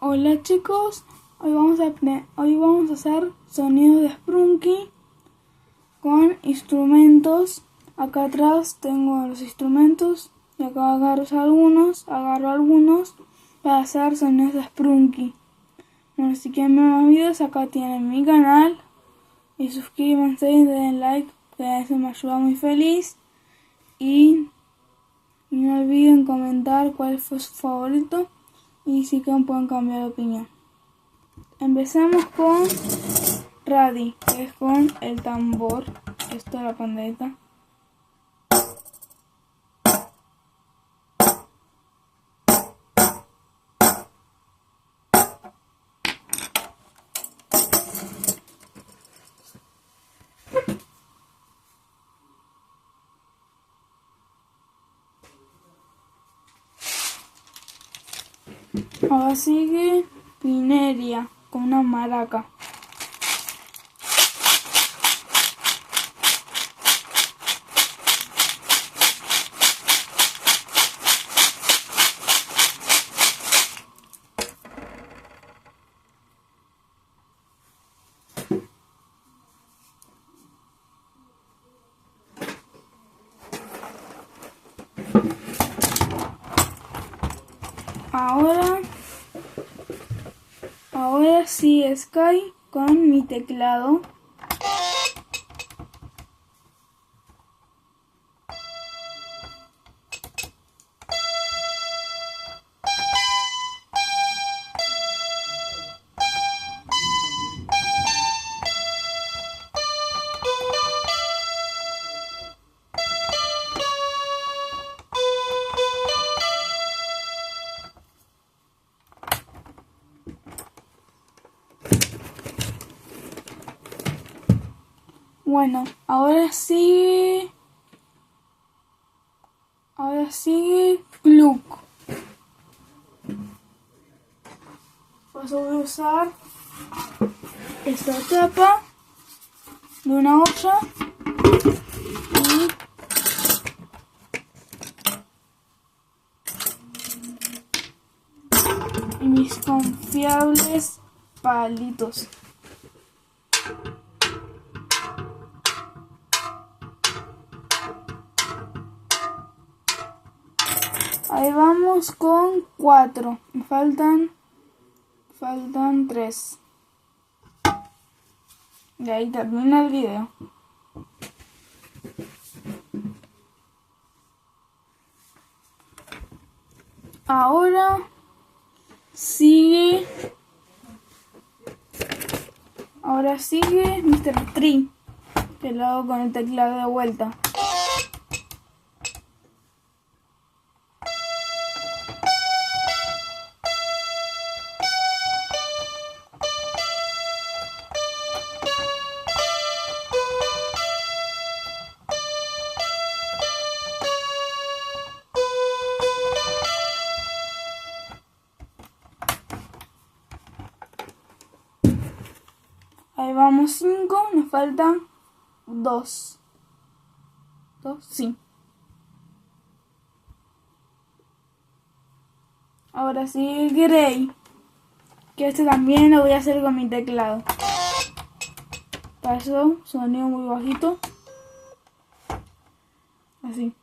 Hola chicos, hoy vamos a hacer sonidos de Sprunky con instrumentos. Acá atrás tengo los instrumentos y acá agarro algunos para hacer sonidos de Sprunky. Bueno, si quieren ver más videos, acá tienen mi canal y suscríbanse y den like, que eso me ayuda muy feliz. Y no olviden comentar cuál fue su favorito y si quieren pueden cambiar de opinión. Empezamos con Radi, que es con el tambor. Esto es la pandereta. Ahora sigue Pineria con una maraca. Ahora sí Sky con mi teclado. Bueno, ahora sigue Gluck. Pues voy a usar esta tapa de una olla y mis confiables palitos. Ahí vamos con 4. Me faltan 3. Y ahí termina el video. Ahora sigue Mr. Tree, que lo hago con el teclado de vuelta. Ahí vamos 5, nos faltan 2. Sí. Ahora sí Grey, que este también lo voy a hacer con mi teclado. Para eso, sonido muy bajito. Así.